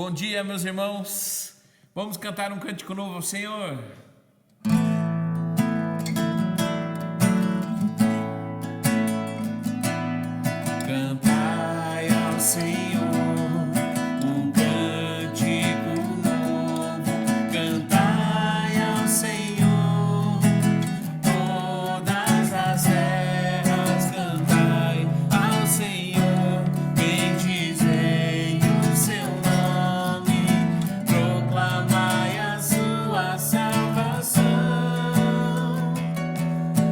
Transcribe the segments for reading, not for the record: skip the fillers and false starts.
Bom dia, meus irmãos. Vamos cantar um cântico novo ao Senhor. Cantai ao Senhor um cântico novo. Cantai ao Senhor todas as terras. Cantai ao Senhor, bendizei o seu nome, proclamai a sua salvação,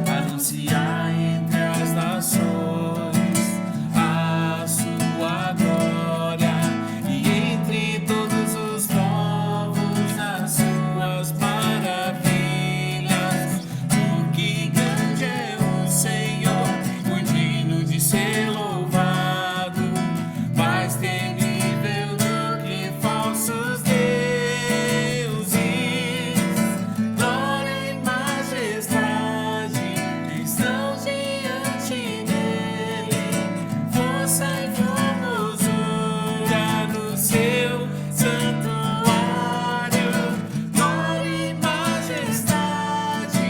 anunciai entre as nações a sua glória, e entre todos os povos as suas maravilhas. Porque grande é o Senhor, muito digno de ser louvado, mais temível do que falsos deuses. Glória e majestade estão diante dele, força e formosura no seu santuário. Glória e majestade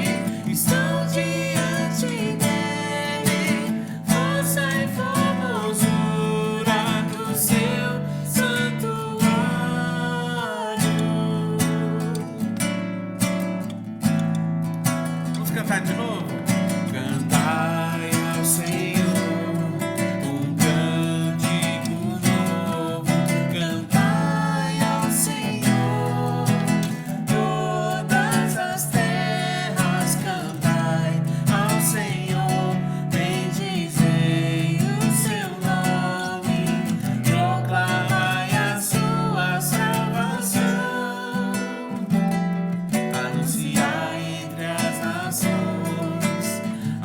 estão diante dele, força e formosura no seu santuário. Vamos cantar de novo? Cantai ao Senhor um cântico novo. Cantai ao Senhor todas as terras. Cantai ao Senhor, bendizei o seu nome, proclamai a sua salvação, anunciai entre as nações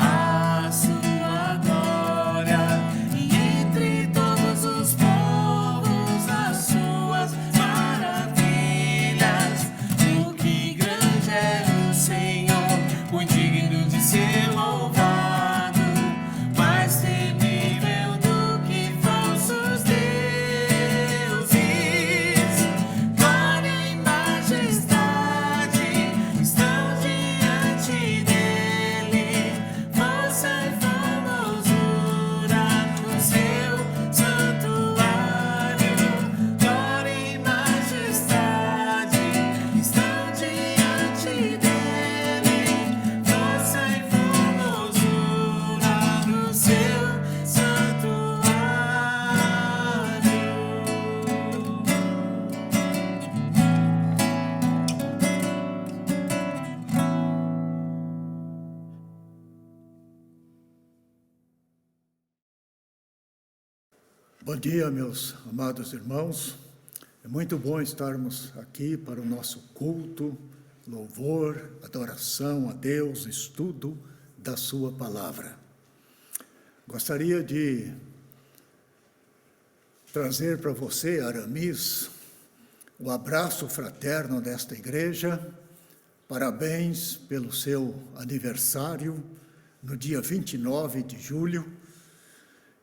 a sua glória, e entre todos os povos as suas maravilhas. Porque grande é o Senhor, muito digno de ser louvado, mais temível do que falsos deuses. Glória e majestade estão diante dele, força e formosura no seu santuário. Glória e majestade estão diante dele, força e formosura no seu santuário. Bom dia, meus amados irmãos. É muito bom estarmos aqui para o nosso culto, louvor, adoração a Deus, estudo da sua palavra. Gostaria de trazer para você, Aramis, o abraço fraterno desta igreja. Parabéns pelo seu aniversário, no dia 29 de julho.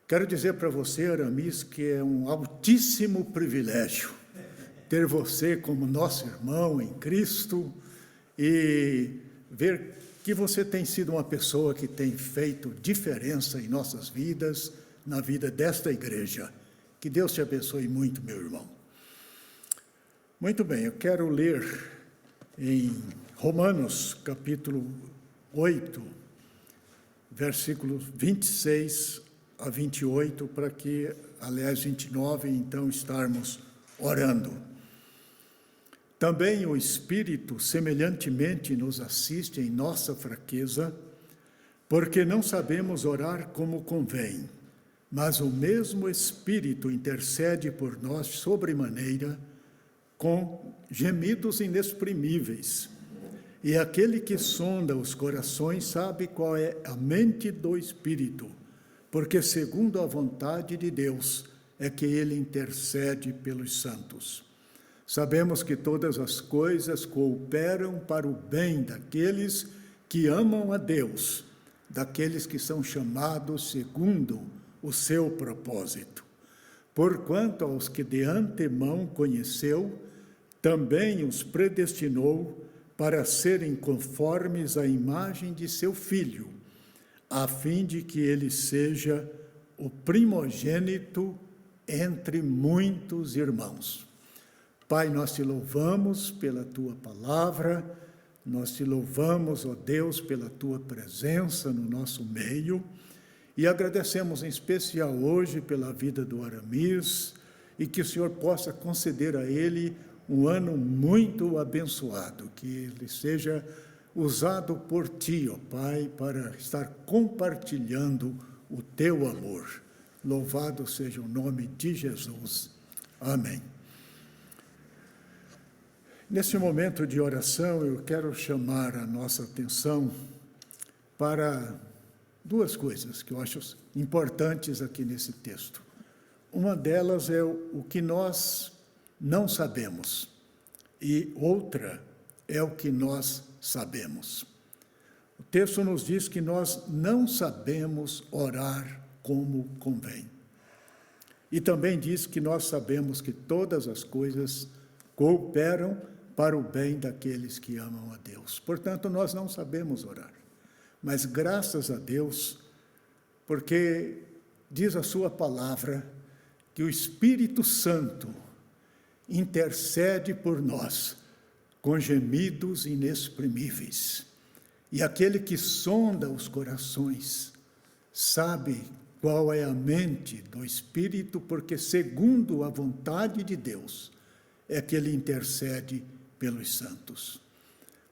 Quero dizer para você, Aramis, que é um altíssimo privilégio ter você como nosso irmão em Cristo e ver que você tem sido uma pessoa que tem feito diferença em nossas vidas, na vida desta igreja. Que Deus te abençoe muito, meu irmão. Muito bem, eu quero ler em Romanos, capítulo 8, versículos 26 a 28, para que, aliás, 29, então, estarmos orando. Também o Espírito, semelhantemente, nos assiste em nossa fraqueza, porque não sabemos orar como convém, mas o mesmo Espírito intercede por nós sobremaneira, com gemidos inexprimíveis. E aquele que sonda os corações sabe qual é a mente do Espírito, porque segundo a vontade de Deus é que ele intercede pelos santos. Sabemos que todas as coisas cooperam para o bem daqueles que amam a Deus, daqueles que são chamados segundo o seu propósito. Porquanto aos que de antemão conheceu, também os predestinou para serem conformes à imagem de seu Filho, a fim de que ele seja o primogênito entre muitos irmãos. Pai, nós te louvamos pela tua palavra, nós te louvamos, ó Deus, pela tua presença no nosso meio, e agradecemos em especial hoje pela vida do Aramis, e que o Senhor possa conceder a ele um ano muito abençoado, que ele seja usado por ti, ó Pai, para estar compartilhando o teu amor. Louvado seja o nome de Jesus. Amém. Nesse momento de oração, eu quero chamar a nossa atenção para duas coisas que eu acho importantes aqui nesse texto. Uma delas é o que nós não sabemos, e outra é o que nós sabemos. O texto nos diz que nós não sabemos orar como convém. E também diz que nós sabemos que todas as coisas cooperam para o bem daqueles que amam a Deus. Portanto, nós não sabemos orar. Mas graças a Deus, porque diz a sua palavra que o Espírito Santo intercede por nós com gemidos inexprimíveis. E aquele que sonda os corações sabe qual é a mente do Espírito, porque segundo a vontade de Deus é que ele intercede pelos santos.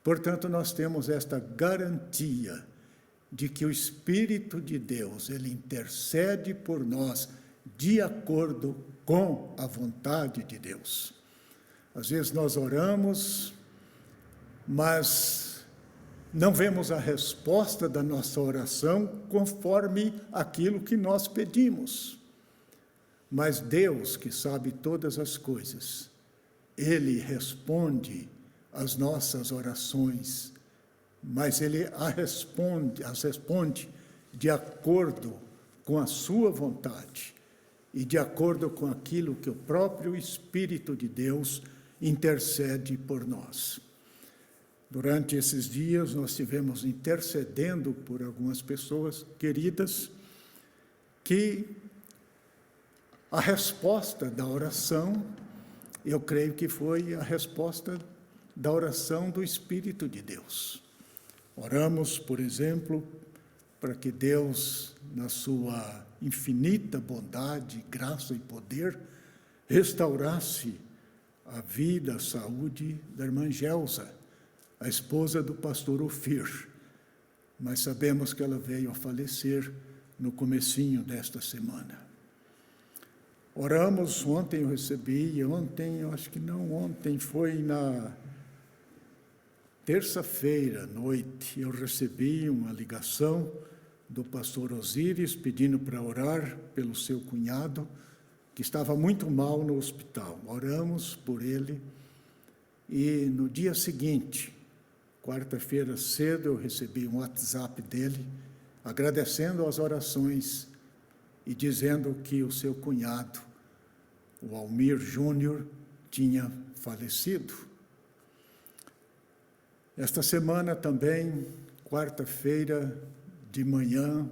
Portanto, nós temos esta garantia de que o Espírito de Deus, ele intercede por nós de acordo com a vontade de Deus. Às vezes nós oramos, mas não vemos a resposta da nossa oração conforme aquilo que nós pedimos. Mas Deus, que sabe todas as coisas, ele responde às nossas orações, mas ele as responde de acordo com a sua vontade e de acordo com aquilo que o próprio Espírito de Deus intercede por nós. Durante esses dias, nós estivemos intercedendo por algumas pessoas queridas que a resposta da oração, eu creio que foi a resposta da oração do Espírito de Deus. Oramos, por exemplo, para que Deus, na sua infinita bondade, graça e poder, restaurasse a vida, a saúde da irmã Gelsa, a esposa do pastor Ofir. Mas sabemos que ela veio a falecer no comecinho desta semana. Oramos, ontem eu recebi, foi na terça-feira à noite, eu recebi uma ligação do pastor Osíris pedindo para orar pelo seu cunhado, que estava muito mal no hospital. Oramos por ele e no dia seguinte, quarta-feira cedo, eu recebi um WhatsApp dele, agradecendo as orações e dizendo que o seu cunhado, o Almir Júnior, tinha falecido. Esta semana também, quarta-feira de manhã,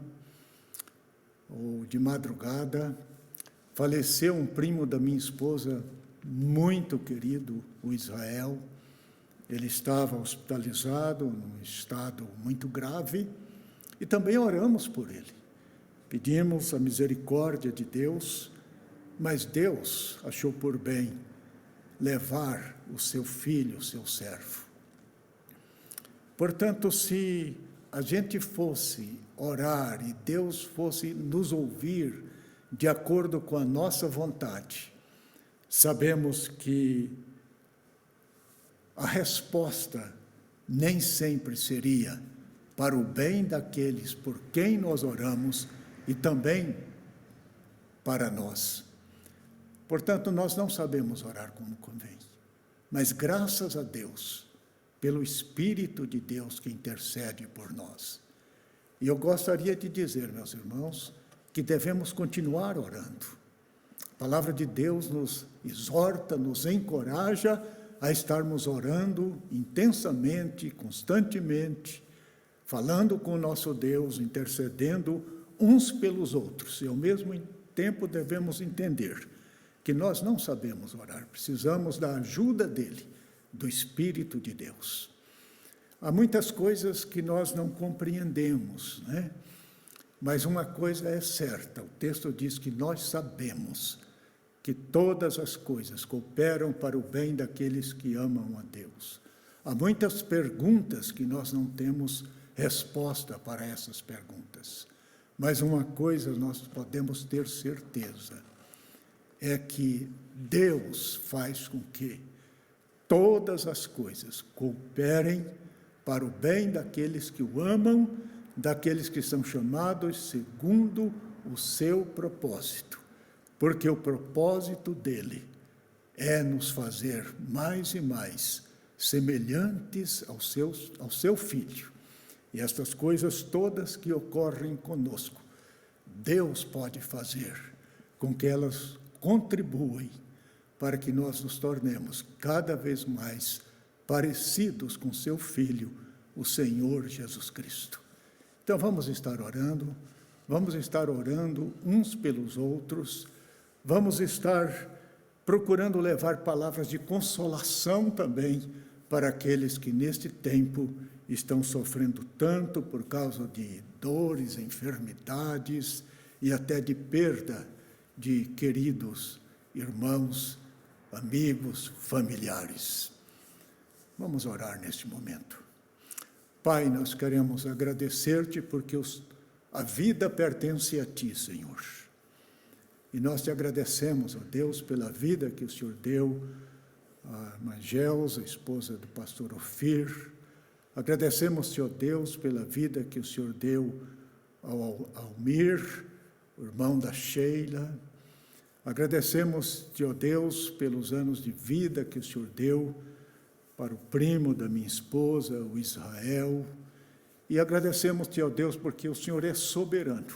ou de madrugada, faleceu um primo da minha esposa, muito querido, o Israel. Ele estava hospitalizado, num estado muito grave, e também oramos por ele. Pedimos a misericórdia de Deus, mas Deus achou por bem levar o seu filho, o seu servo. Portanto, se a gente fosse orar e Deus fosse nos ouvir de acordo com a nossa vontade, sabemos que a resposta nem sempre seria para o bem daqueles por quem nós oramos e também para nós. Portanto, nós não sabemos orar como convém, mas graças a Deus, pelo Espírito de Deus que intercede por nós. E eu gostaria de dizer, meus irmãos, que devemos continuar orando. A palavra de Deus nos exorta, nos encoraja a estarmos orando intensamente, constantemente, falando com o nosso Deus, intercedendo uns pelos outros. E ao mesmo tempo devemos entender que nós não sabemos orar, precisamos da ajuda dele, do Espírito de Deus. Há muitas coisas que nós não compreendemos, né? Mas uma coisa é certa, o texto diz que nós sabemos que todas as coisas cooperam para o bem daqueles que amam a Deus. Há muitas perguntas que nós não temos resposta para essas perguntas, mas uma coisa nós podemos ter certeza, é que Deus faz com que todas as coisas cooperem para o bem daqueles que o amam, daqueles que são chamados segundo o seu propósito, porque o propósito dele é nos fazer mais e mais semelhantes ao seu Filho. E estas coisas todas que ocorrem conosco, Deus pode fazer com que elas contribuem para que nós nos tornemos cada vez mais parecidos com seu Filho, o Senhor Jesus Cristo. Então vamos estar orando uns pelos outros, vamos estar procurando levar palavras de consolação também para aqueles que neste tempo estão sofrendo tanto por causa de dores, enfermidades e até de perda de queridos irmãos, amigos, familiares. Vamos orar neste momento. Pai, nós queremos agradecer-te porque a vida pertence a ti, Senhor. E nós te agradecemos, ó Deus, pela vida que o Senhor deu a irmã Gelsa, a esposa do pastor Ofir. Agradecemos-te, ó Deus, pela vida que o Senhor deu ao Almir, o irmão da Sheila. Agradecemos-te, ó Deus, pelos anos de vida que o Senhor deu para o primo da minha esposa, o Israel. E agradecemos-te, ó Deus, porque o Senhor é soberano,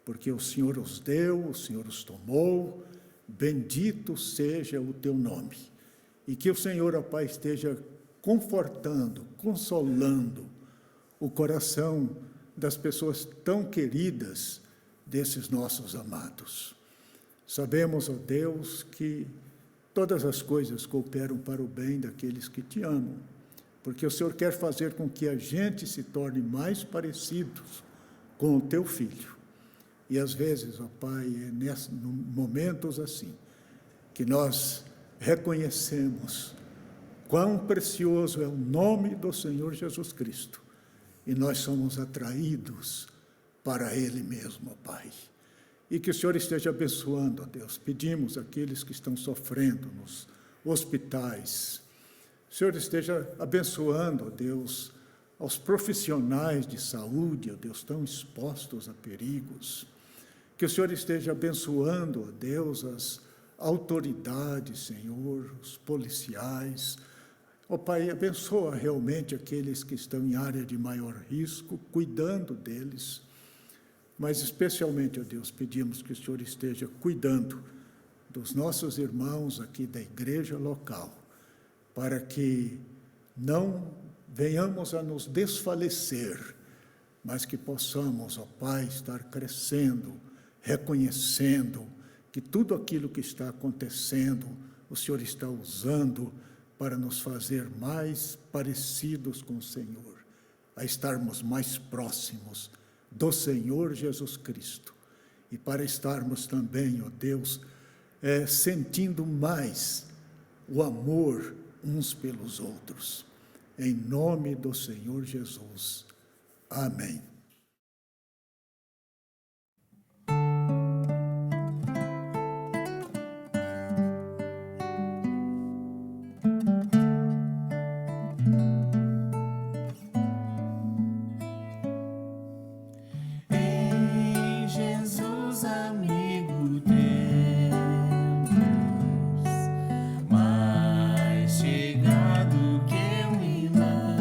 porque o Senhor os deu, o Senhor os tomou, bendito seja o teu nome. E que o Senhor, ó Pai, esteja confortando, consolando o coração das pessoas tão queridas desses nossos amados. Sabemos, ó Deus, que todas as coisas cooperam para o bem daqueles que te amam, porque o Senhor quer fazer com que a gente se torne mais parecidos com o teu Filho. E às vezes, ó Pai, é momentos assim que nós reconhecemos quão precioso é o nome do Senhor Jesus Cristo e nós somos atraídos para Ele mesmo, ó Pai. E que o Senhor esteja abençoando, ó Deus. Pedimos àqueles que estão sofrendo nos hospitais. O Senhor esteja abençoando, ó Deus, aos profissionais de saúde, ó Deus, tão expostos a perigos. Que o Senhor esteja abençoando, ó Deus, as autoridades, Senhor, os policiais. Ó Pai, abençoa realmente aqueles que estão em área de maior risco, cuidando deles. Mas especialmente, ó Deus, pedimos que o Senhor esteja cuidando dos nossos irmãos aqui da igreja local, para que não venhamos a nos desfalecer, mas que possamos, ó Pai, estar crescendo, reconhecendo que tudo aquilo que está acontecendo, o Senhor está usando para nos fazer mais parecidos com o Senhor, a estarmos mais próximos do Senhor Jesus Cristo, e para estarmos também, ó Deus, sentindo mais o amor uns pelos outros. Em nome do Senhor Jesus. Amém. Chegado que um irmão.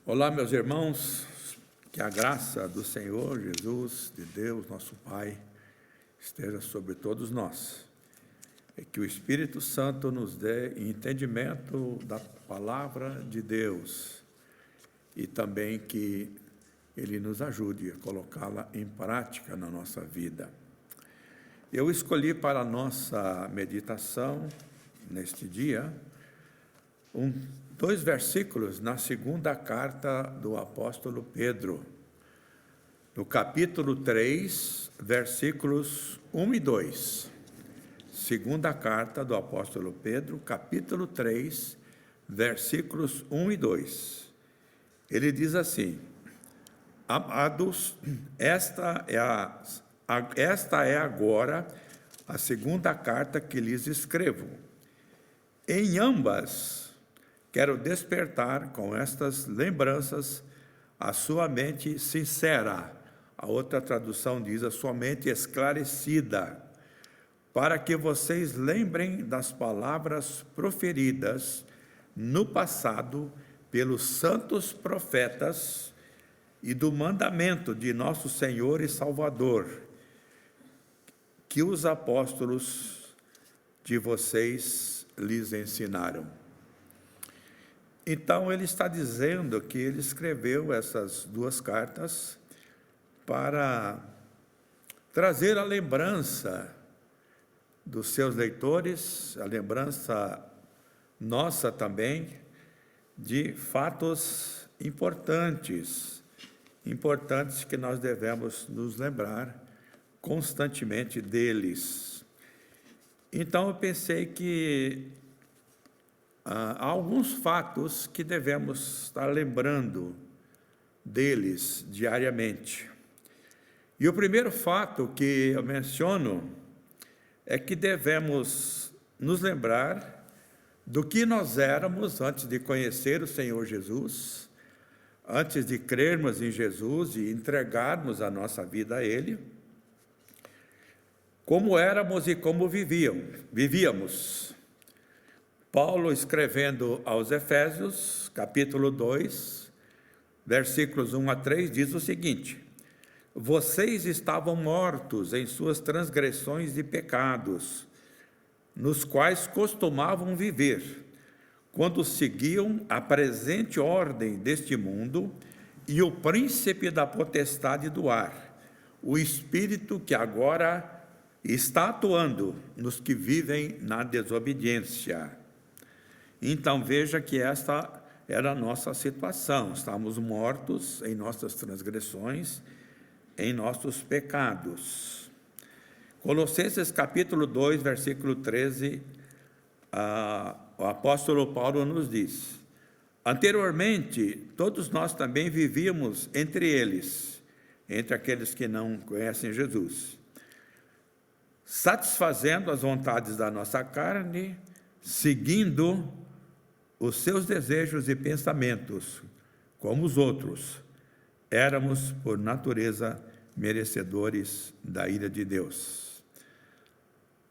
Olá, meus irmãos, que a graça do Senhor Jesus, de Deus, nosso Pai, esteja sobre todos nós. E que o Espírito Santo nos dê entendimento da palavra de Deus e também que Ele nos ajude a colocá-la em prática na nossa vida. Eu escolhi para a nossa meditação, neste dia, dois versículos na segunda carta do apóstolo Pedro, no capítulo 3, versículos 1 e 2. Segunda carta do apóstolo Pedro, capítulo 3, versículos 1 e 2. Ele diz assim: Amados, esta é agora a segunda carta que lhes escrevo. Em ambas, quero despertar com estas lembranças a sua mente sincera. A outra tradução diz a sua mente esclarecida, para que vocês lembrem das palavras proferidas no passado pelos santos profetas e do mandamento de nosso Senhor e Salvador, que os apóstolos de vocês lhes ensinaram. Então, ele está dizendo que ele escreveu essas duas cartas para trazer a lembrança dos seus leitores, a lembrança nossa também, de fatos importantes que nós devemos nos lembrar constantemente deles. Então, eu pensei que há alguns fatos que devemos estar lembrando deles diariamente. E o primeiro fato que eu menciono é que devemos nos lembrar do que nós éramos antes de conhecer o Senhor Jesus, antes de crermos em Jesus e entregarmos a nossa vida a Ele, como éramos e como vivíamos. Paulo, escrevendo aos Efésios, capítulo 2, versículos 1 a 3, diz o seguinte: Vocês estavam mortos em suas transgressões e pecados, nos quais costumavam viver, quando seguiam a presente ordem deste mundo e o príncipe da potestade do ar, o espírito que agora está atuando nos que vivem na desobediência. Então, veja que esta era a nossa situação. Estávamos mortos em nossas transgressões, em nossos pecados. Colossenses capítulo 2, versículo 13, o apóstolo Paulo nos diz: Anteriormente, todos nós também vivíamos entre eles, entre aqueles que não conhecem Jesus, satisfazendo as vontades da nossa carne, seguindo os seus desejos e pensamentos, como os outros. Éramos, por natureza, merecedores da ira de Deus.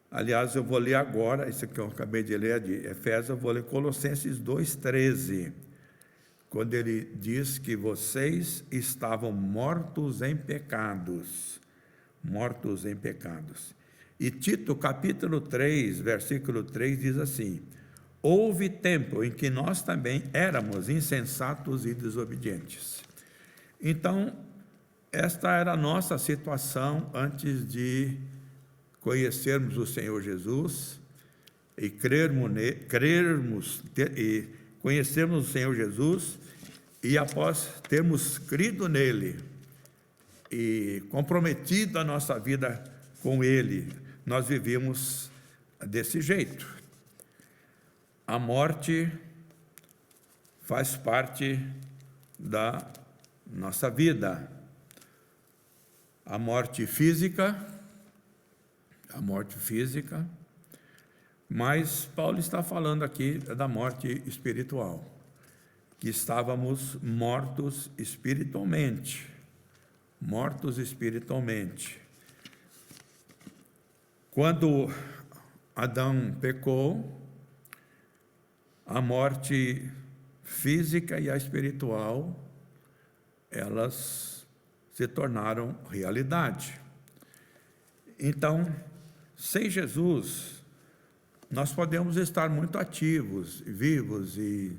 Aliás, eu vou ler agora, isso que eu acabei de ler de Efésios, eu vou ler Colossenses 2,13, quando ele diz que vocês estavam mortos em pecados. E Tito, capítulo 3, versículo 3, diz assim: Houve tempo em que nós também éramos insensatos e desobedientes. Então, esta era a nossa situação antes de conhecermos o Senhor Jesus e conhecermos o Senhor Jesus, e após termos crido nele e comprometido a nossa vida com ele, nós vivíamos desse jeito. A morte faz parte da nossa vida. A morte física, mas Paulo está falando aqui da morte espiritual, que estávamos mortos espiritualmente. Quando Adão pecou, a morte física e a espiritual, elas se tornaram realidade. Então, sem Jesus, nós podemos estar muito ativos, vivos e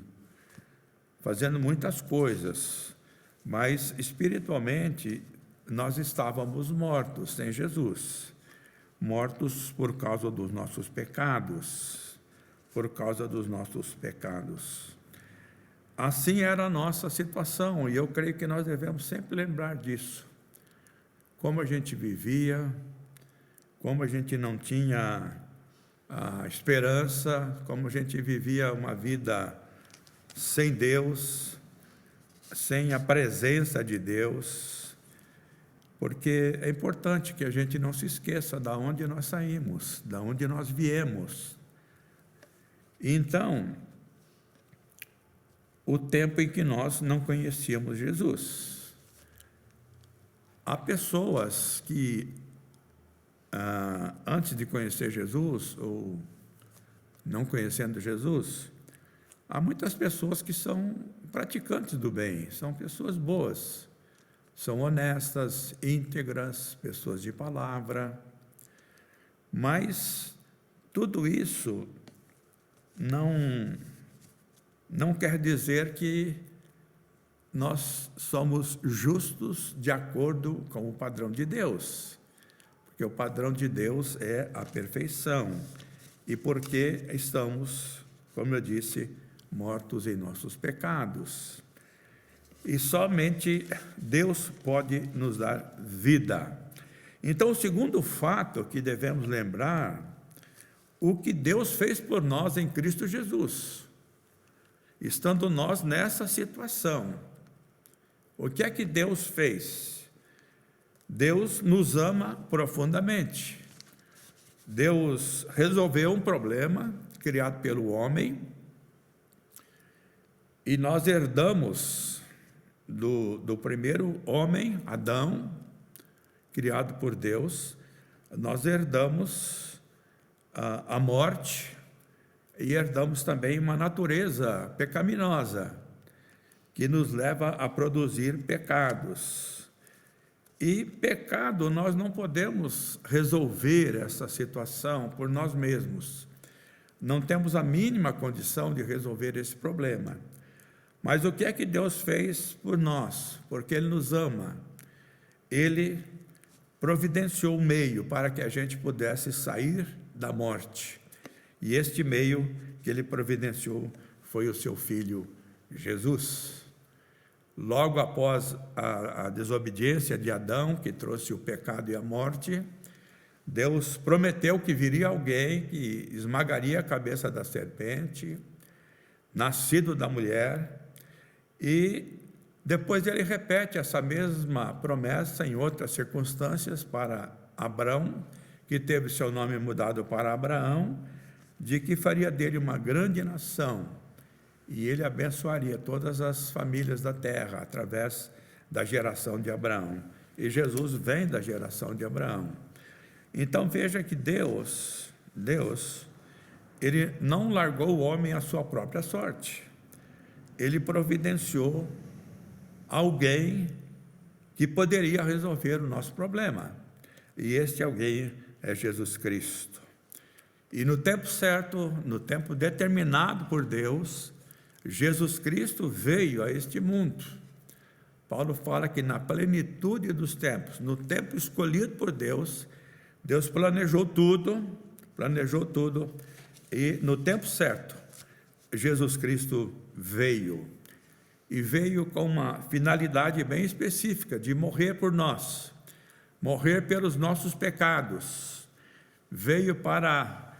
fazendo muitas coisas, mas espiritualmente nós estávamos mortos sem Jesus, mortos por causa dos nossos pecados, por causa dos nossos pecados. Assim era a nossa situação, e eu creio que nós devemos sempre lembrar disso. Como a gente vivia, como a gente não tinha a esperança, como a gente vivia uma vida sem Deus, sem a presença de Deus, porque é importante que a gente não se esqueça de onde nós saímos, de onde nós viemos. Então, o tempo em que nós não conhecíamos Jesus. Há pessoas que, antes de conhecer Jesus, ou não conhecendo Jesus, há muitas pessoas que são praticantes do bem, são pessoas boas, são honestas, íntegras, pessoas de palavra, mas tudo isso não quer dizer que nós somos justos de acordo com o padrão de Deus, porque o padrão de Deus é a perfeição, e porque estamos, como eu disse, mortos em nossos pecados. E somente Deus pode nos dar vida. Então, o segundo fato que devemos lembrar, o que Deus fez por nós em Cristo Jesus. Estando nós nessa situação, o que é que Deus fez? Deus nos ama profundamente. Deus resolveu um problema criado pelo homem, e nós herdamos do primeiro homem, Adão, criado por Deus, nós herdamos a morte, e herdamos também uma natureza pecaminosa, que nos leva a produzir pecados. E pecado, nós não podemos resolver essa situação por nós mesmos. Não temos a mínima condição de resolver esse problema. Mas o que é que Deus fez por nós? Porque Ele nos ama. Ele providenciou um meio para que a gente pudesse sair da morte. E este meio que Ele providenciou foi o seu Filho Jesus. Logo após a desobediência de Adão, que trouxe o pecado e a morte, Deus prometeu que viria alguém que esmagaria a cabeça da serpente, nascido da mulher, e depois ele repete essa mesma promessa em outras circunstâncias para Abrão, que teve seu nome mudado para Abraão, de que faria dele uma grande nação, e ele abençoaria todas as famílias da terra através da geração de Abraão. E Jesus vem da geração de Abraão. Então veja que Deus, Ele não largou o homem à sua própria sorte. Ele providenciou alguém que poderia resolver o nosso problema. E este alguém é Jesus Cristo. E no tempo certo, no tempo determinado por Deus, Jesus Cristo veio a este mundo. Paulo fala que na plenitude dos tempos, no tempo escolhido por Deus, Deus planejou tudo, e no tempo certo, Jesus Cristo veio. E veio com uma finalidade bem específica, de morrer por nós, morrer pelos nossos pecados. Veio para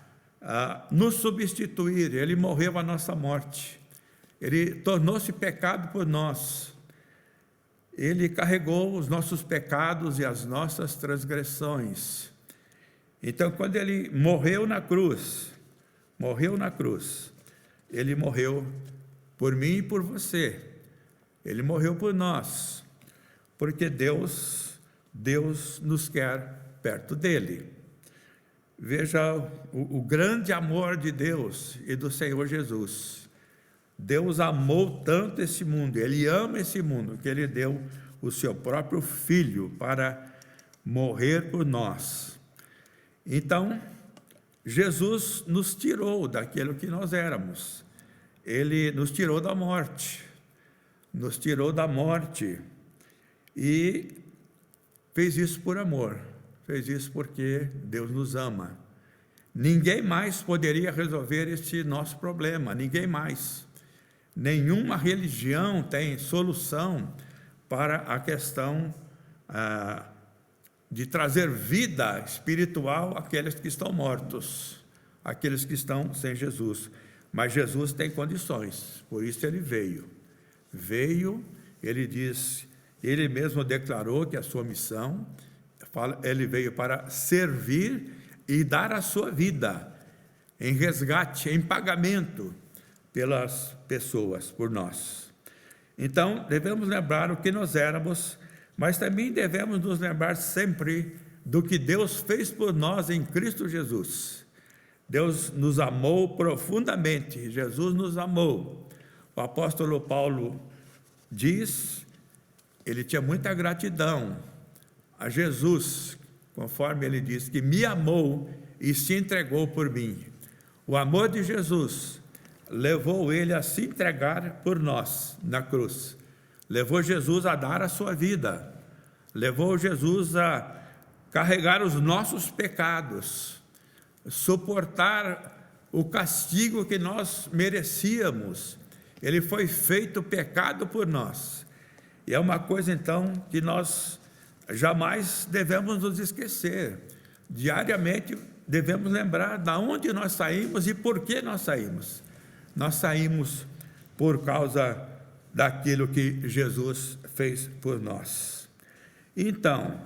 nos substituir, Ele morreu a nossa morte. Ele tornou-se pecado por nós. Ele carregou os nossos pecados e as nossas transgressões. Então, quando Ele morreu na cruz, Ele morreu por mim e por você. Ele morreu por nós, porque Deus nos quer perto dEle. Veja o grande amor de Deus e do Senhor Jesus. Deus amou tanto esse mundo, Ele ama esse mundo, que Ele deu o seu próprio Filho para morrer por nós. Então, Jesus nos tirou daquilo que nós éramos. Ele nos tirou da morte. Nos tirou da morte. E fez isso por amor. Fez isso porque Deus nos ama. Ninguém mais poderia resolver este nosso problema. Ninguém mais. Nenhuma religião tem solução para a questão de trazer vida espiritual àqueles que estão mortos, àqueles que estão sem Jesus. Mas Jesus tem condições, por isso Ele veio. Veio, Ele diz, Ele mesmo declarou que a sua missão, Ele veio para servir e dar a sua vida em resgate, em pagamento pelas pessoas, por nós. Então, devemos lembrar o que nós éramos, mas também devemos nos lembrar sempre do que Deus fez por nós em Cristo Jesus. Deus nos amou profundamente, Jesus nos amou. O apóstolo Paulo diz, ele tinha muita gratidão a Jesus, conforme ele diz, que me amou e se entregou por mim. O amor de Jesus levou ele a se entregar por nós na cruz. Levou Jesus a dar a sua vida. Levou Jesus a carregar os nossos pecados, suportar o castigo que nós merecíamos. Ele foi feito pecado por nós. E é uma coisa, então, que nós jamais devemos nos esquecer. Diariamente devemos lembrar de onde nós saímos e por que nós saímos. Nós saímos por causa daquilo que Jesus fez por nós. Então,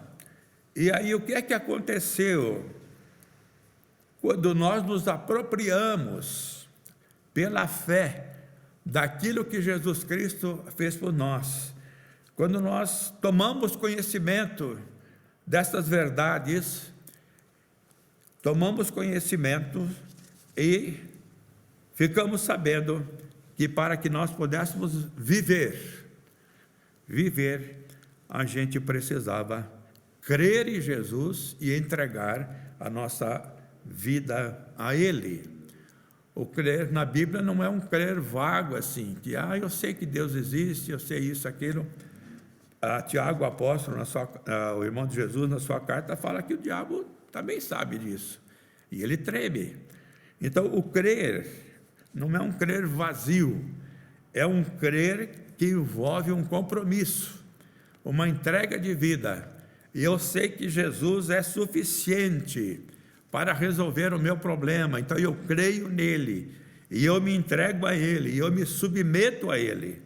e aí o que é que aconteceu quando nós nos apropriamos pela fé daquilo que Jesus Cristo fez por nós? Quando nós tomamos conhecimento dessas verdades, tomamos conhecimento e ficamos sabendo que para que nós pudéssemos viver, a gente precisava crer em Jesus e entregar a nossa vida a Ele. O crer na Bíblia não é um crer vago assim, que eu sei que Deus existe, eu sei isso, aquilo. Tiago, o apóstolo, o irmão de Jesus, na sua carta, fala que o diabo também sabe disso, e ele treme. Então, o crer não é um crer vazio, é um crer que envolve um compromisso, uma entrega de vida. E eu sei que Jesus é suficiente para resolver o meu problema, então eu creio nele, e eu me entrego a Ele, e eu me submeto a Ele,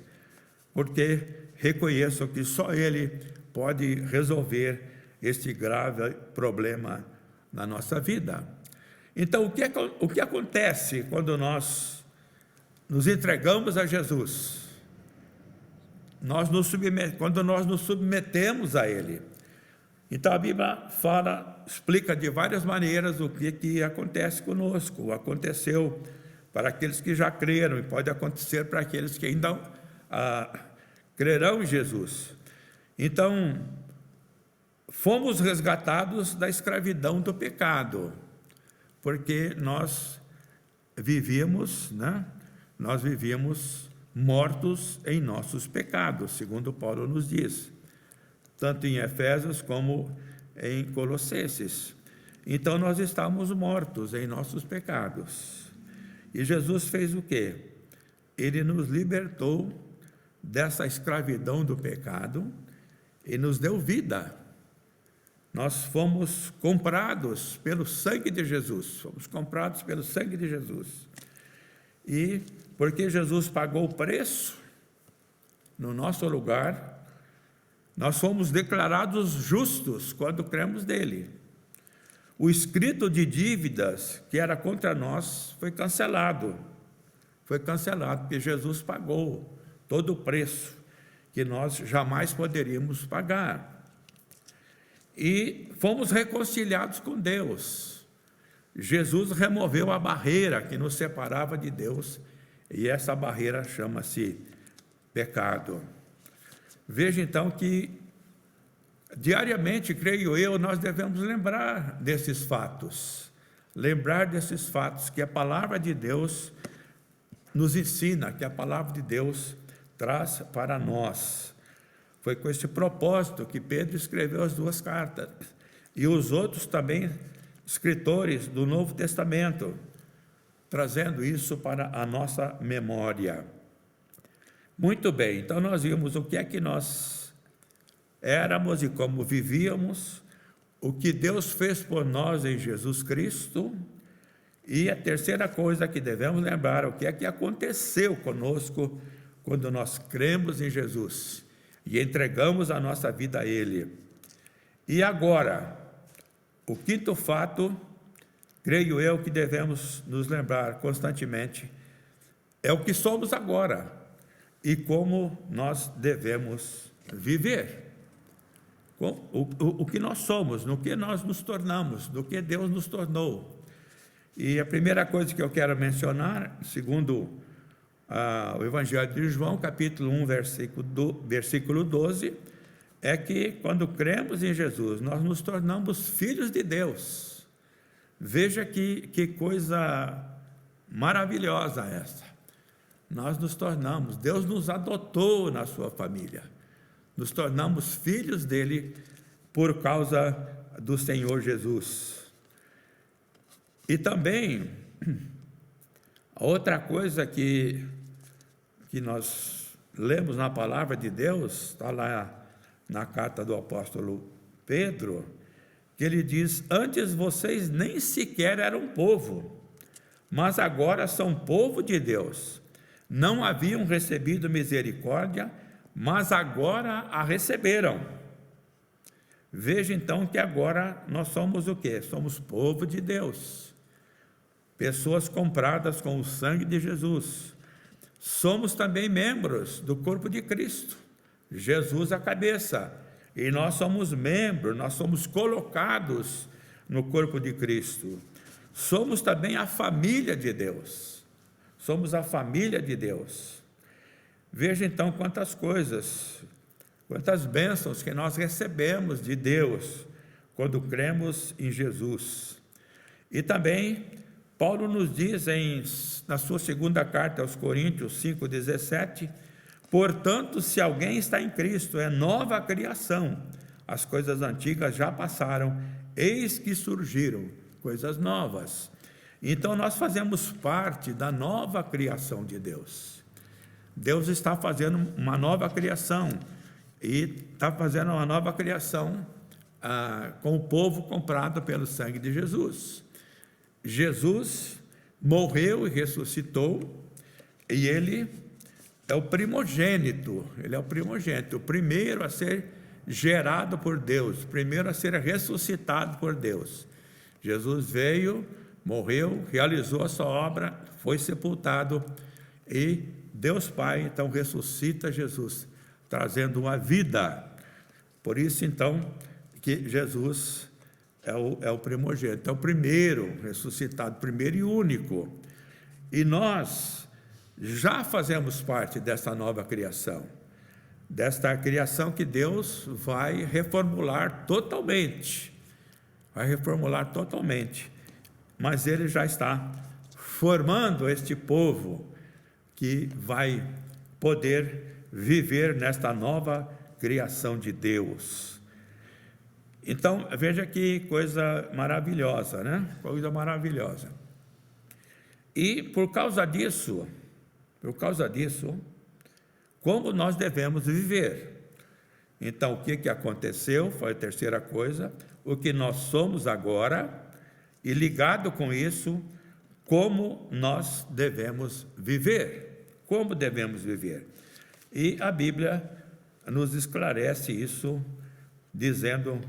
porque reconheço que só Ele pode resolver este grave problema na nossa vida. Então, o que acontece quando nós nos entregamos a Jesus? Quando nós nos submetemos a Ele. Então, a Bíblia explica de várias maneiras o que acontece conosco. Aconteceu para aqueles que já creram e pode acontecer para aqueles que ainda crerão em Jesus. Então, fomos resgatados da escravidão do pecado, porque nós vivíamos, Nós vivíamos mortos em nossos pecados, segundo Paulo nos diz, tanto em Efésios como em Colossenses. Então, nós estávamos mortos em nossos pecados. E Jesus fez o quê? Ele nos libertou dessa escravidão do pecado e nos deu vida. Nós fomos comprados pelo sangue de Jesus, fomos comprados pelo sangue de Jesus. E porque Jesus pagou o preço no nosso lugar, nós fomos declarados justos quando cremos nele. O escrito de dívidas que era contra nós foi cancelado, porque Jesus pagou todo o preço que nós jamais poderíamos pagar. E fomos reconciliados com Deus. Jesus removeu a barreira que nos separava de Deus E essa barreira chama-se pecado. Veja então que diariamente, creio eu, nós devemos lembrar desses fatos. Lembrar desses fatos que a palavra de Deus nos ensina, que a palavra de Deus traz para nós. Foi com esse propósito que Pedro escreveu as 2 cartas. E os outros também escritores do Novo Testamento, trazendo isso para a nossa memória. Muito bem, então nós vimos o que é que nós éramos e como vivíamos, o que Deus fez por nós em Jesus Cristo, e a terceira coisa que devemos lembrar, o que é que aconteceu conosco quando nós cremos em Jesus e entregamos a nossa vida a Ele. E agora, o quinto fato, creio eu que devemos nos lembrar constantemente, é o que somos agora e como nós devemos viver. O que nós somos, no que nós nos tornamos, no que Deus nos tornou. E a primeira coisa que eu quero mencionar, segundo o Evangelho de João, capítulo 1, versículo 12, é que quando cremos em Jesus, nós nos tornamos filhos de Deus. Veja que coisa maravilhosa essa. Nós nos tornamos, Deus nos adotou na sua família. Nos tornamos filhos dele por causa do Senhor Jesus. E também, a outra coisa que nós lemos na palavra de Deus, está lá na carta do apóstolo Pedro, que ele diz: antes vocês nem sequer eram povo, mas agora são povo de Deus. Não haviam recebido misericórdia, mas agora a receberam. Veja então que agora nós somos o quê? Somos povo de Deus, pessoas compradas com o sangue de Jesus. Somos também membros do corpo de Cristo, Jesus a cabeça, e nós somos membros, nós somos colocados no corpo de Cristo. Somos também a família de Deus, somos a família de Deus. Veja então quantas coisas, quantas bênçãos que nós recebemos de Deus quando cremos em Jesus. E também Paulo nos diz na sua segunda carta aos Coríntios 5,17: portanto, se alguém está em Cristo, é nova criação, as coisas antigas já passaram, eis que surgiram coisas novas. Então nós fazemos parte da nova criação de Deus. Deus está fazendo uma nova criação, e está fazendo uma nova criação com o povo comprado pelo sangue de Jesus. Jesus morreu e ressuscitou, e ele é o primogênito, o primeiro a ser gerado por Deus, o primeiro a ser ressuscitado por Deus. Jesus veio, morreu, realizou a sua obra, foi sepultado, e Deus Pai então ressuscita Jesus, trazendo uma vida. Por isso então que Jesus é o primogênito, é o primeiro ressuscitado, primeiro e único. E nós já fazemos parte dessa nova criação, desta criação que Deus vai reformular totalmente, mas Ele já está formando este povo que vai poder viver nesta nova criação de Deus. Então, veja que coisa maravilhosa, né? Coisa maravilhosa. E por causa disso, como nós devemos viver? Então, o que aconteceu? Foi a terceira coisa, o que nós somos agora, e ligado com isso, como nós devemos viver. Como devemos viver? E a Bíblia nos esclarece isso, dizendo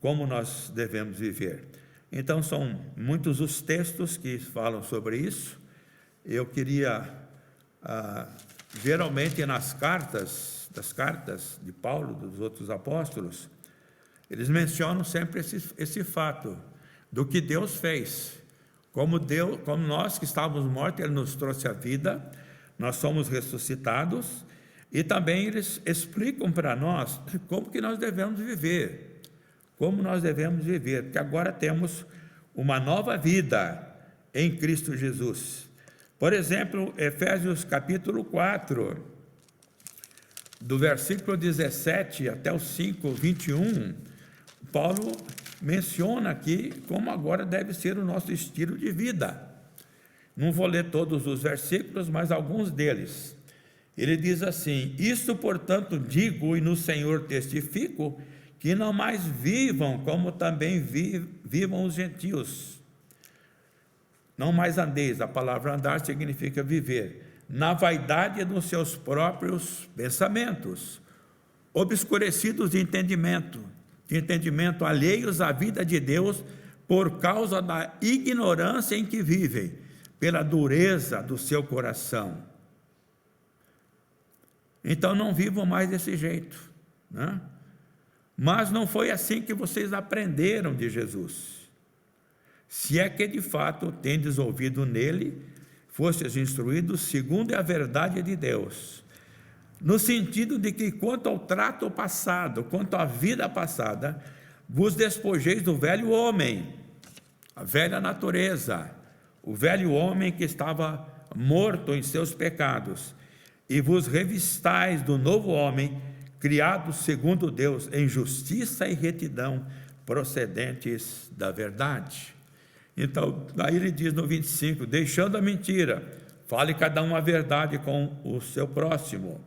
como nós devemos viver. Então, são muitos os textos que falam sobre isso. Eu queria, geralmente nas cartas de Paulo, dos outros apóstolos, eles mencionam sempre esse fato do que Deus fez. Como nós que estávamos mortos, Ele nos trouxe a vida, nós somos ressuscitados, e também eles explicam para nós como que nós devemos viver, porque agora temos uma nova vida em Cristo Jesus. Por exemplo, Efésios capítulo 4, do versículo 17 até o 5, 21, Paulo menciona aqui como agora deve ser o nosso estilo de vida. Não vou ler todos os versículos, mas alguns deles. Ele diz assim: "Isto, portanto, digo e no Senhor testifico, que não mais vivam como também vivam os gentios. Não mais andeis", a palavra andar significa viver, "na vaidade dos seus próprios pensamentos, obscurecidos de entendimento, alheios à vida de Deus, por causa da ignorância em que vivem, pela dureza do seu coração." Então não vivam mais desse jeito, né? Mas não foi assim que vocês aprenderam de Jesus. Se é que de fato tendes ouvido nele, fostes instruídos segundo a verdade de Deus, no sentido de que quanto ao trato passado, quanto à vida passada, vos despojeis do velho homem, a velha natureza, o velho homem que estava morto em seus pecados, e vos revistais do novo homem, criado segundo Deus, em justiça e retidão, procedentes da verdade. Então, aí ele diz no 25, "Deixando a mentira, fale cada um a verdade com o seu próximo.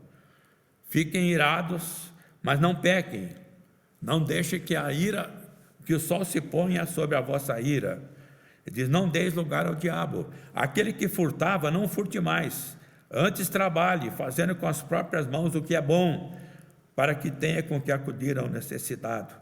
Fiquem irados, mas não pequem. Não deixem que o sol se ponha sobre a vossa ira." Ele diz: "Não deis lugar ao diabo. Aquele que furtava, não furte mais. Antes trabalhe, fazendo com as próprias mãos o que é bom, para que tenha com que acudir ao necessitado."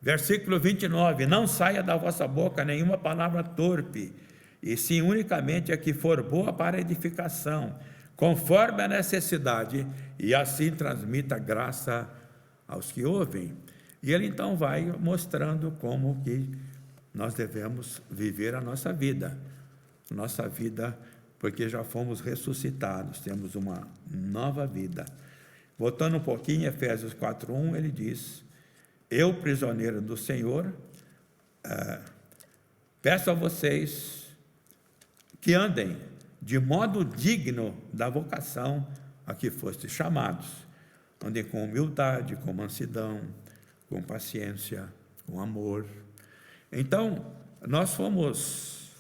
Versículo 29, "Não saia da vossa boca nenhuma palavra torpe, e sim unicamente a que for boa para edificação, conforme a necessidade, e assim transmita graça aos que ouvem." E ele então vai mostrando como que nós devemos viver a nossa vida, porque já fomos ressuscitados, temos uma nova vida. Voltando um pouquinho, em Efésios 4:1, ele diz: "Eu, prisioneiro do Senhor, peço a vocês que andem de modo digno da vocação a que fostes chamados. Andem com humildade, com mansidão, com paciência, com amor." Então, nós fomos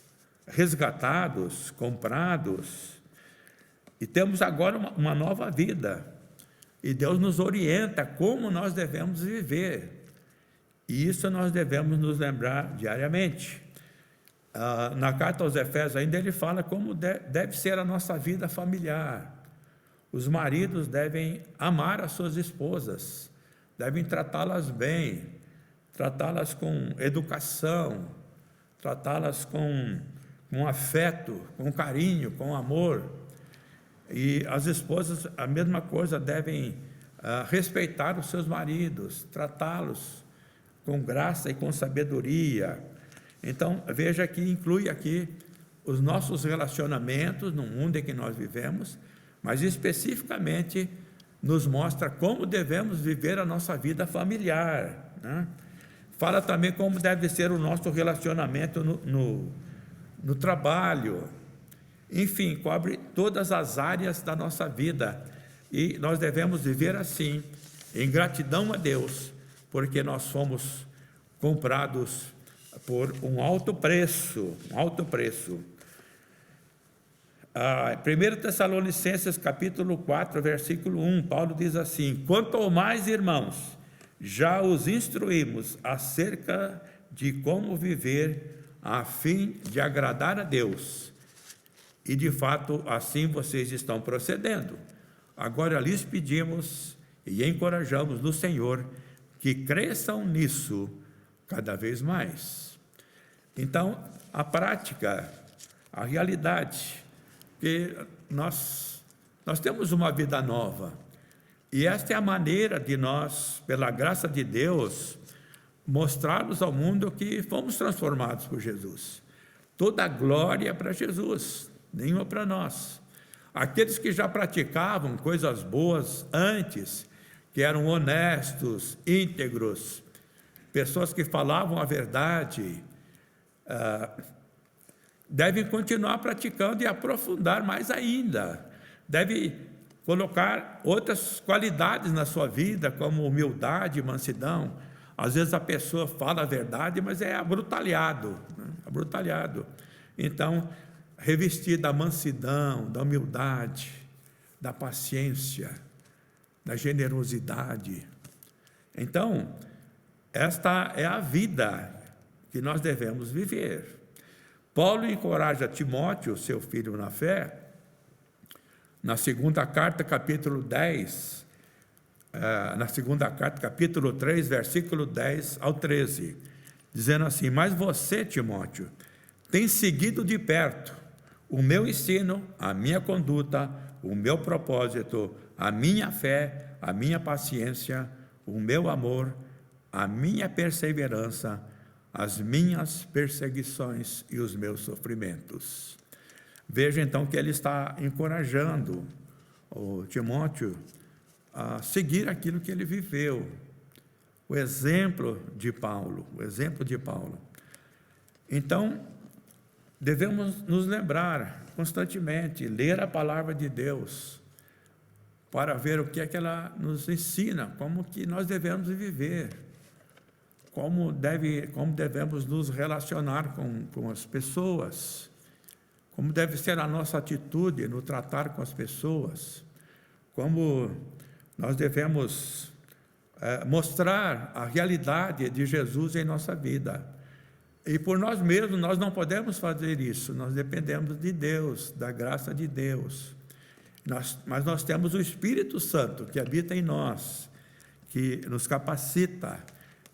resgatados, comprados, e temos agora uma nova vida. E Deus nos orienta como nós devemos viver. E isso nós devemos nos lembrar diariamente. Na carta aos Efésios ainda ele fala como deve ser a nossa vida familiar. Os maridos devem amar as suas esposas, devem tratá-las bem, tratá-las com educação, tratá-las com afeto, com carinho, com amor. E as esposas, a mesma coisa, devem respeitar os seus maridos, tratá-los com graça e com sabedoria. Então, veja que inclui aqui os nossos relacionamentos no mundo em que nós vivemos, mas especificamente nos mostra como devemos viver a nossa vida familiar, né? Fala também como deve ser o nosso relacionamento no trabalho. Enfim, cobre todas as áreas da nossa vida, e nós devemos viver assim, em gratidão a Deus, porque nós fomos comprados por um alto preço, 1 Tessalonicenses capítulo 4, versículo 1, Paulo diz assim: "Quanto ao mais, irmãos, já os instruímos acerca de como viver a fim de agradar a Deus, e de fato assim vocês estão procedendo. Agora lhes pedimos e encorajamos no Senhor que cresçam nisso cada vez mais." Então, a prática, a realidade, que nós temos uma vida nova, e esta é a maneira de nós, pela graça de Deus, mostrarmos ao mundo que fomos transformados por Jesus. Toda a glória para Jesus, nenhuma para nós. aqueles que já praticavam coisas boas antes, que eram honestos, íntegros, pessoas que falavam a verdade, devem continuar praticando e aprofundar mais ainda. Deve colocar outras qualidades na sua vida, como humildade, mansidão. Às vezes a pessoa fala a verdade, mas é abrutalhado, né? Abrutalhado. Então, revestir da mansidão, da humildade, da paciência, da generosidade. Então, esta é a vida que nós devemos viver. Paulo encoraja Timóteo, seu filho na fé, na segunda carta, capítulo 10, na segunda carta, capítulo 3, versículo 10 ao 13, dizendo assim: mas você, Timóteo, tem seguido de perto o meu ensino, a minha conduta, o meu propósito, a minha fé, a minha paciência, o meu amor, a minha perseverança, as minhas perseguições e os meus sofrimentos. Veja então que ele está encorajando o Timóteo a seguir aquilo que ele viveu, o exemplo de Paulo, Então, devemos nos lembrar constantemente, ler a palavra de Deus, para ver o que é que ela nos ensina, como que nós devemos viver, como devemos nos relacionar com as pessoas, como deve ser a nossa atitude no tratar com as pessoas, como nós devemos mostrar a realidade de Jesus em nossa vida. E por nós mesmos nós não podemos fazer isso, nós dependemos de Deus, da graça de Deus. Mas nós temos o Espírito Santo que habita em nós, que nos capacita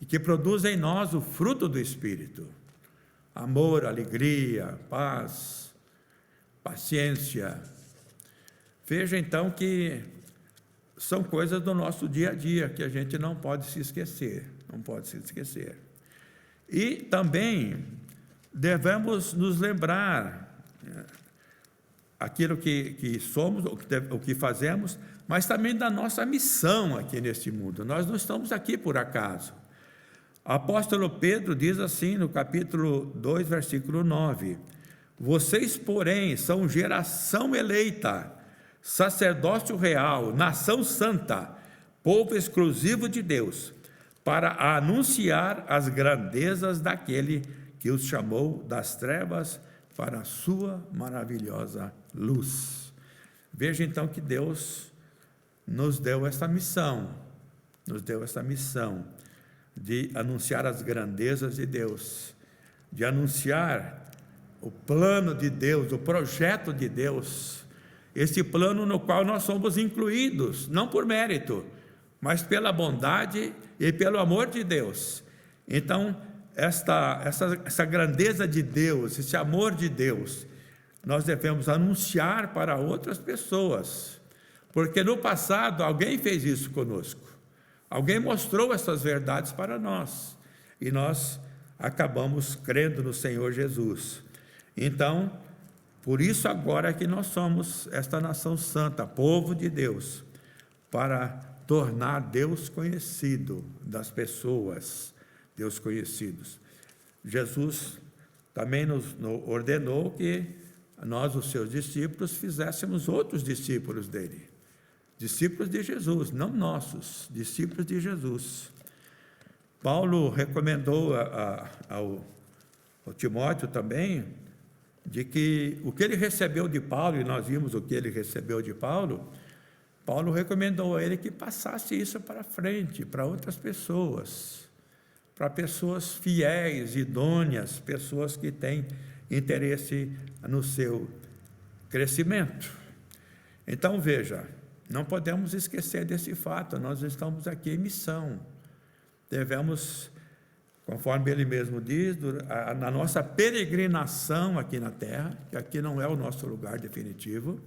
e que produz em nós o fruto do Espírito: amor, alegria, paz, paciência. Veja então que são coisas do nosso dia a dia que a gente não pode se esquecer, E também devemos nos lembrar aquilo que somos, o que fazemos, mas também da nossa missão aqui neste mundo. Nós não estamos aqui por acaso. O apóstolo Pedro diz assim no capítulo 2, versículo 9: vocês, porém, são geração eleita, sacerdócio real, nação santa, povo exclusivo de Deus, para anunciar as grandezas daquele que os chamou das trevas para a sua maravilhosa luz. Veja então que Deus nos deu essa missão, de anunciar as grandezas de Deus, de anunciar o plano de Deus, o projeto de Deus, esse plano no qual nós somos incluídos, não por mérito, mas pela bondade e pelo amor de Deus. Então, essa grandeza de Deus, esse amor de Deus, nós devemos anunciar para outras pessoas, porque no passado alguém fez isso conosco, alguém mostrou essas verdades para nós, e nós acabamos crendo no Senhor Jesus. Então, por isso agora que nós somos esta nação santa, povo de Deus, para tornar Deus conhecido das pessoas, Deus conhecidos. Jesus também nos ordenou que nós, os seus discípulos, fizéssemos outros discípulos dele, discípulos de Jesus, não nossos, discípulos de Jesus. Paulo recomendou ao Timóteo também, de que o que ele recebeu de Paulo, e nós vimos o que ele recebeu de Paulo, Paulo recomendou a ele que passasse isso para frente, para outras pessoas, para pessoas fiéis, idôneas, pessoas que têm interesse no seu crescimento. Então, veja, não podemos esquecer desse fato, nós estamos aqui em missão, devemos, conforme ele mesmo diz, na nossa peregrinação aqui na terra, que aqui não é o nosso lugar definitivo,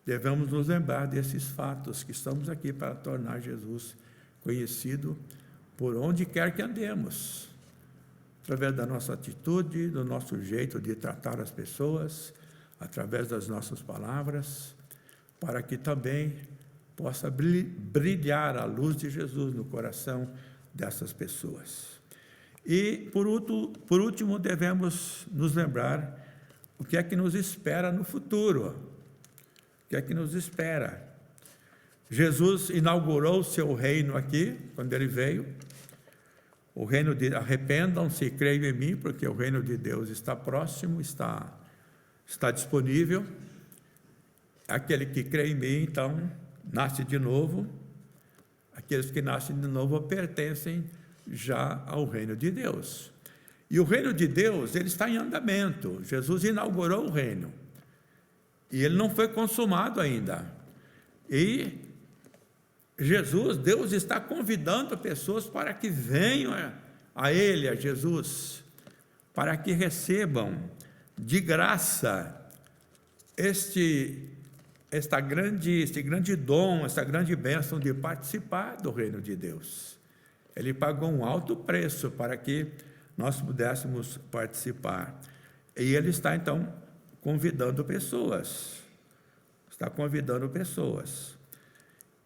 devemos nos lembrar desses fatos, que estamos aqui para tornar Jesus conhecido por onde quer que andemos, através da nossa atitude, do nosso jeito de tratar as pessoas, através das nossas palavras. para que também possa brilhar a luz de Jesus no coração dessas pessoas. E, por último, devemos nos lembrar o que é que nos espera no futuro. O que é que nos espera? Jesus inaugurou o seu reino aqui, quando ele veio. O reino de arrependam-se e creiam em mim, porque o reino de Deus está próximo, está disponível. Aquele que crê em mim, então, nasce de novo. Aqueles que nascem de novo pertencem já ao reino de Deus. E o reino de Deus, ele está em andamento. Jesus inaugurou o reino. E ele não foi consumado ainda. E Deus está convidando pessoas para que venham a Ele, a Jesus, para que recebam de graça este grande dom, esta grande bênção de participar do reino de Deus. Ele pagou um alto preço para que nós pudéssemos participar. E Ele está, então, convidando pessoas. Está convidando pessoas.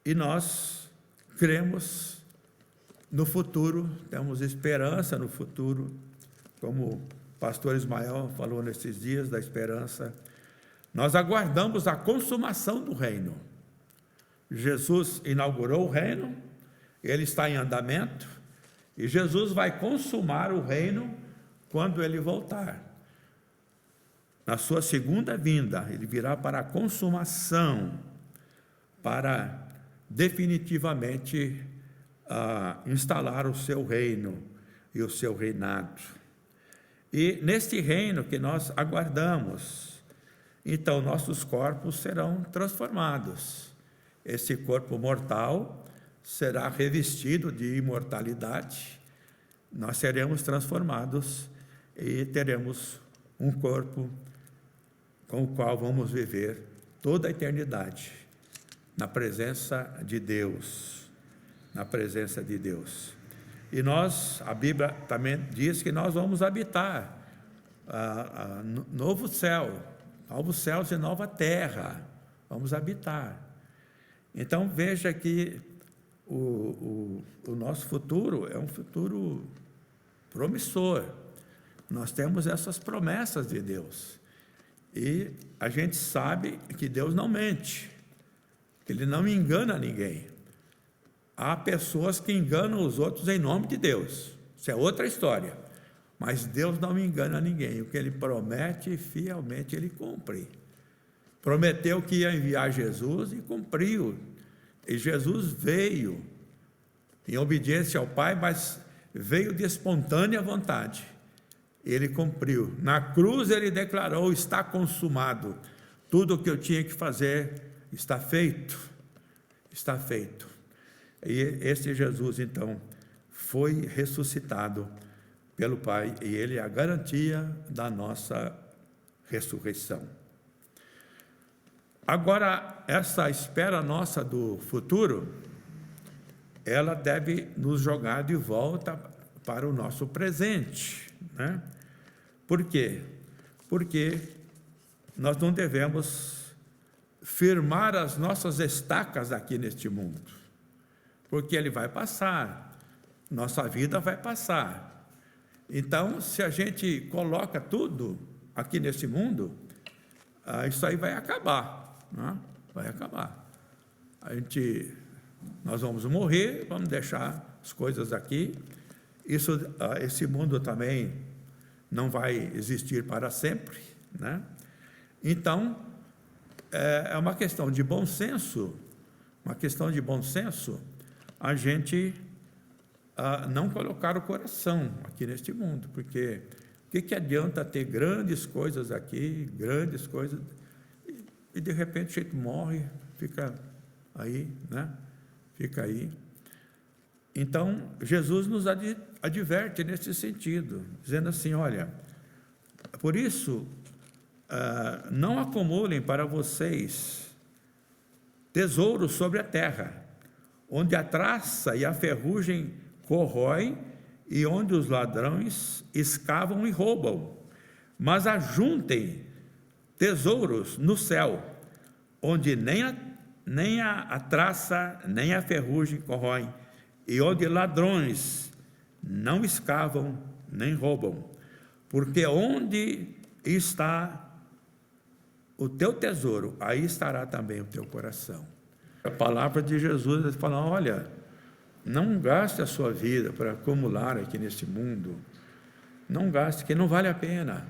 E nós cremos no futuro, temos esperança no futuro, como o pastor Ismael falou nesses dias da esperança. Nós aguardamos a consumação do reino. Jesus inaugurou o reino, ele está em andamento, e Jesus vai consumar o reino quando ele voltar. Na sua segunda vinda, ele virá para a consumação, para definitivamente instalar o seu reino e o seu reinado. E neste reino que nós aguardamos, então nossos corpos serão transformados. Esse corpo mortal será revestido de imortalidade, nós seremos transformados e teremos um corpo com o qual vamos viver toda a eternidade, na presença de Deus, na presença de Deus. E nós, a Bíblia também diz que nós vamos habitar novo céu, novos céus e nova terra, vamos habitar. Então veja que o nosso futuro é um futuro promissor. Nós temos essas promessas de Deus. E a gente sabe que Deus não mente, que Ele não engana ninguém. Há pessoas que enganam os outros em nome de Deus. Isso é outra história. Mas Deus não engana ninguém. O que Ele promete, fielmente Ele cumpre. Prometeu que ia enviar Jesus e cumpriu. E Jesus veio em obediência ao Pai, mas veio de espontânea vontade. Ele cumpriu. Na cruz ele declarou: está consumado. Tudo o que eu tinha que fazer está feito. Está feito. E este Jesus, então, foi ressuscitado pelo Pai, e Ele é a garantia da nossa ressurreição. Agora, essa espera nossa do futuro, ela deve nos jogar de volta para o nosso presente, né? Por quê? Porque nós não devemos firmar as nossas estacas aqui neste mundo, porque ele vai passar, nossa vida vai passar. Então, se a gente coloca tudo aqui nesse mundo, isso aí vai acabar, né? Vai acabar. Nós vamos morrer, vamos deixar as coisas aqui. Esse mundo também não vai existir para sempre, né? Então, é uma questão de bom senso, a gente não colocar o coração aqui neste mundo, porque o que adianta ter grandes coisas aqui, grandes coisas, e de repente a gente morre, fica aí, né? Fica aí. Então, Jesus nos adverte nesse sentido, dizendo assim: olha, por isso, não acumulem para vocês tesouros sobre a terra, onde a traça e a ferrugem corroem e onde os ladrões escavam e roubam, mas ajuntem tesouros no céu, onde nem a nem a traça, nem a ferrugem corroem, e onde ladrões não escavam, nem roubam. Porque onde está o teu tesouro, aí estará também o teu coração. A palavra de Jesus, ele fala, olha, não gaste a sua vida para acumular aqui nesse mundo. Não gaste, que não vale a pena.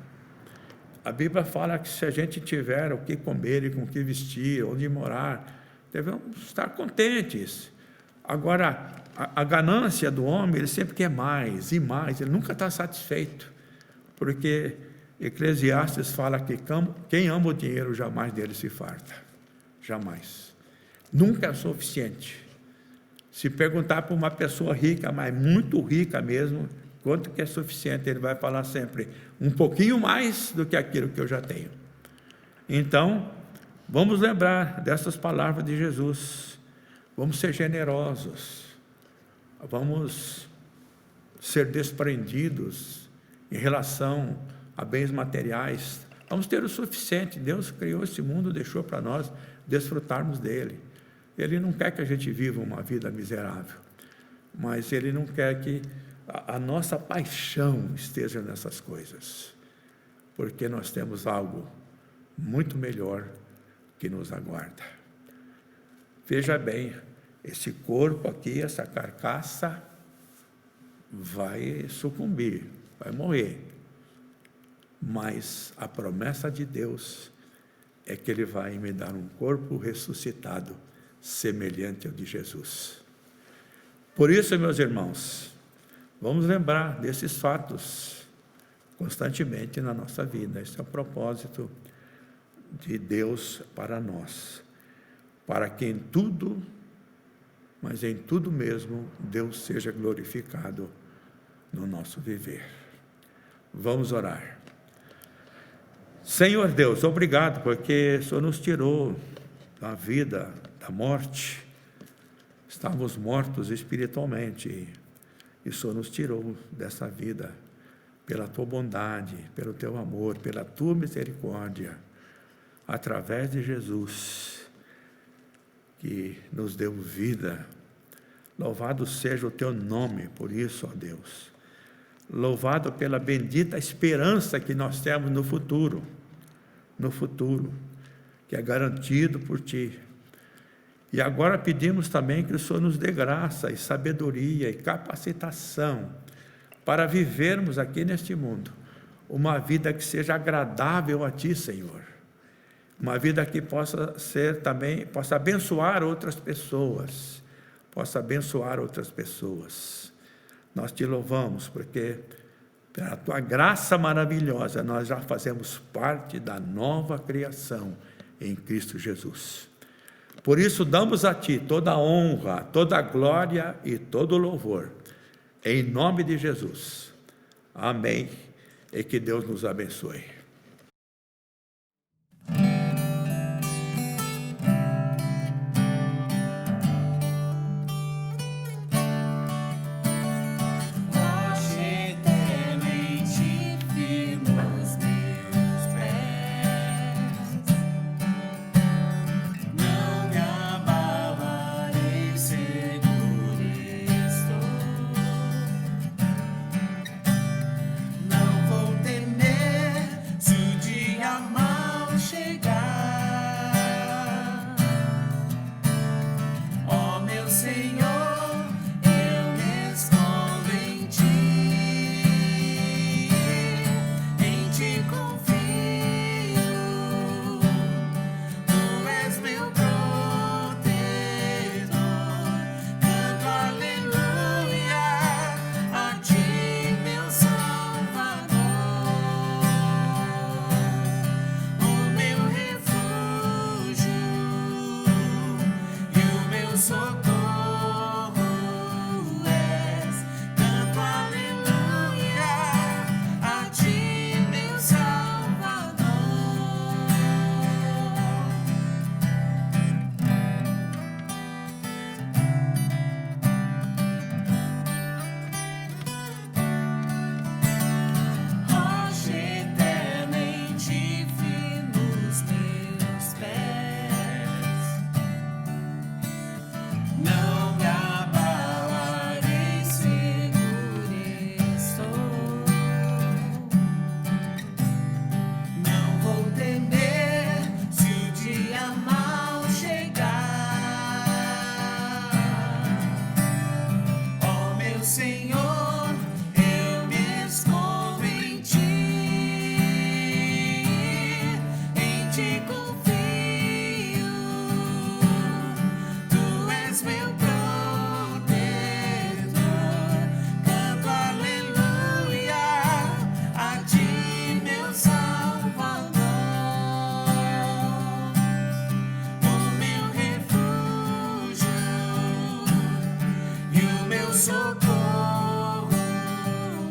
A Bíblia fala que se a gente tiver o que comer e com o que vestir, onde morar, devemos estar contentes. Agora, a ganância do homem, ele sempre quer mais e mais, ele nunca está satisfeito, porque Eclesiastes fala que quem ama o dinheiro jamais dele se farta, jamais, nunca é suficiente. Se perguntar para uma pessoa rica, mas muito rica mesmo, quanto que é suficiente, ele vai falar sempre, um pouquinho mais do que aquilo que eu já tenho. Então, vamos lembrar dessas palavras de Jesus, vamos ser generosos, vamos ser desprendidos em relação a bens materiais, vamos ter o suficiente. Deus criou esse mundo, deixou para nós desfrutarmos dele. Ele não quer que a gente viva uma vida miserável, mas Ele não quer que a nossa paixão esteja nessas coisas, porque nós temos algo muito melhor que nos aguarda. Veja bem, esse corpo aqui, essa carcaça, vai sucumbir, vai morrer, mas a promessa de Deus é que Ele vai me dar um corpo ressuscitado, semelhante ao de Jesus. Por isso, meus irmãos, vamos lembrar desses fatos constantemente na nossa vida. Esse é o propósito de Deus para nós, para que em tudo, mas em tudo mesmo, Deus seja glorificado no nosso viver. Vamos orar. Senhor Deus, obrigado, porque o Senhor nos tirou da vida, da morte. Estávamos mortos espiritualmente, e o Senhor nos tirou dessa vida, pela Tua bondade, pelo Teu amor, pela Tua misericórdia, através de Jesus, que nos deu vida. Louvado seja o Teu nome por isso, ó Deus. Louvado pela bendita esperança que nós temos no futuro, que é garantido por Ti. E agora pedimos também que o Senhor nos dê graça e sabedoria e capacitação para vivermos aqui neste mundo uma vida que seja agradável a Ti, Senhor. Uma vida que possa ser também, possa abençoar outras pessoas, Nós Te louvamos porque pela Tua graça maravilhosa nós já fazemos parte da nova criação em Cristo Jesus. Por isso damos a Ti toda a honra, toda a glória e todo o louvor, em nome de Jesus. Amém. E que Deus nos abençoe. socorro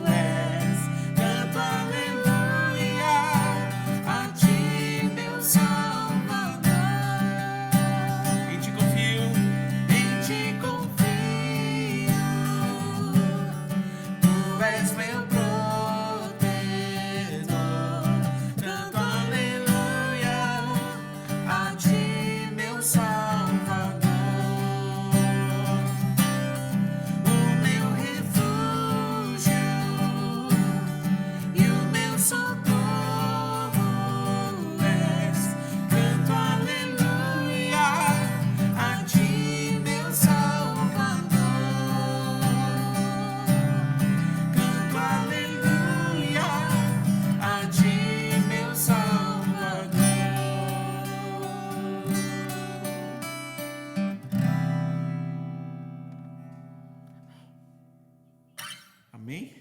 és. Canto aleluia a ti, meu Salvador. Em ti confio, tu és meu protetor. Canto aleluia a ti, meu Salvador. O meu refúgio e o meu socorro és. Canto aleluia a ti, meu Salvador. Canto aleluia a ti, meu Salvador. Amém?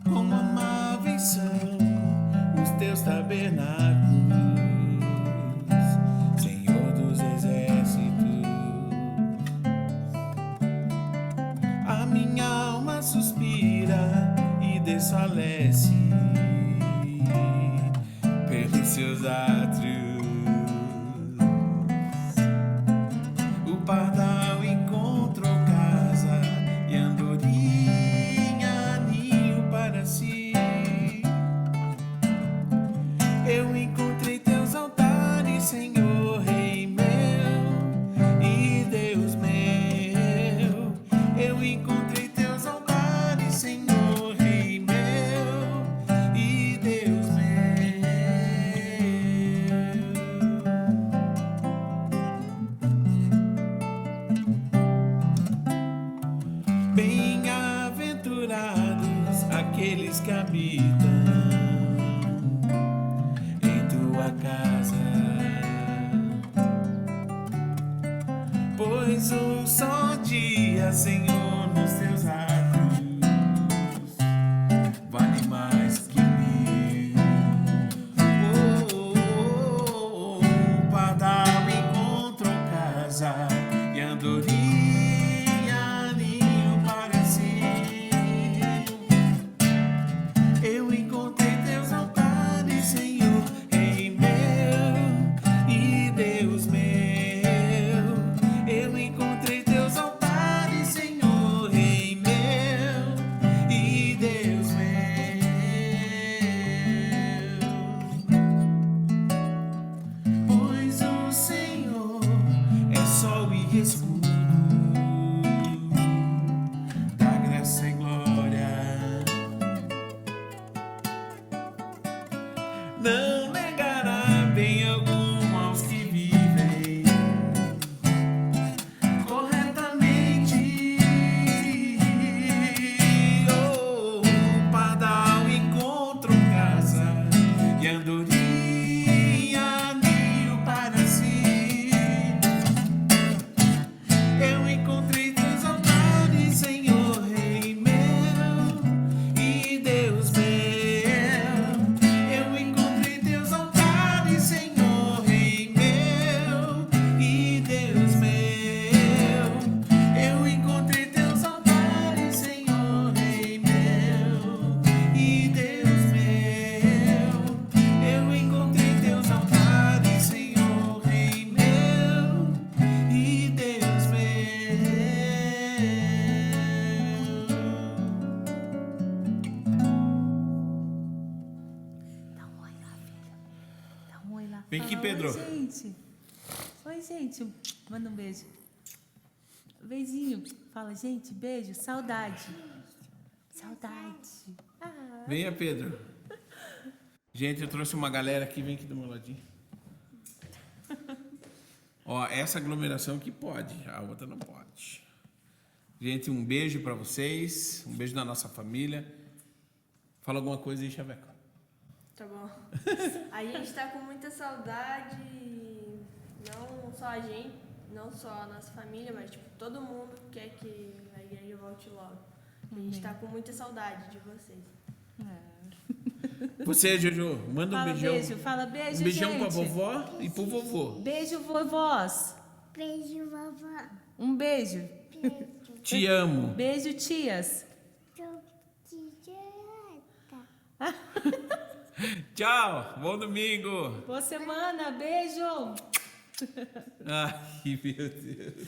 Como amáveis são os teus tabernáculos, Senhor dos exércitos. A minha alma suspira e desfalece pelos seus átrios. O pardal encontrou casa e andorinha ninho para si. Eu encontrei teus altares, Senhor, Rei meu e Deus meu. Eu encontrei teus altares, Senhor, Rei meu e Deus meu. Bem-aventurados aqueles que habitam em tua casa, pois um só dia, Senhor, nos teus atos vale mais que mil. O pardal encontrou casa e andorinha ninho para si. Eu encontrei teus altares, Senhor, Rei meu e Deus meu. Eu encontrei teus altares, Senhor, Rei meu e Deus meu. Pois o Senhor é sol e escudo da graça e glória. Não negará bem algum aos que vivem corretamente. O pardal encontrou casa e andorinha ninho para si. Eu encontrei teus altares, Senhor, Rei meu e Deus meu. Eu encontrei teus altares, Senhor, Rei meu e Deus meu. Eu encontrei teus altares, Senhor, Rei meu e Deus meu. Eu encontrei teus altares, Senhor, Rei meu e Deus meu. Dá um oi lá, filho. Dá um oi lá. Vem aqui, Fala, Pedro. Oi, gente. Oi, gente. Manda um beijo. Beijinho. Fala, gente, beijo. Saudade. Saudade. Ah. Venha, Pedro. Gente, eu trouxe uma galera aqui, vem aqui do meu ladinho. Ó, essa aglomeração aqui pode, a outra não pode. Gente, um beijo pra vocês, um beijo da nossa família. Fala alguma coisa aí, Chaveco. Tá bom. A gente tá com muita saudade. Não só a gente, não só a nossa família, mas tipo, todo mundo quer que a igreja volte logo. A gente tá com muita saudade de vocês. Você, Jojo, manda um Fala beijão. beijo, fala beijo, Um beijão gente. pra vovó e pro vovô. Beijo, vovós. Beijo, vovó. Um beijo. Beijo. Te amo. Beijo, tias. Tô te gerata. Tchau, bom domingo. Boa semana, beijo. Ai, meu Deus.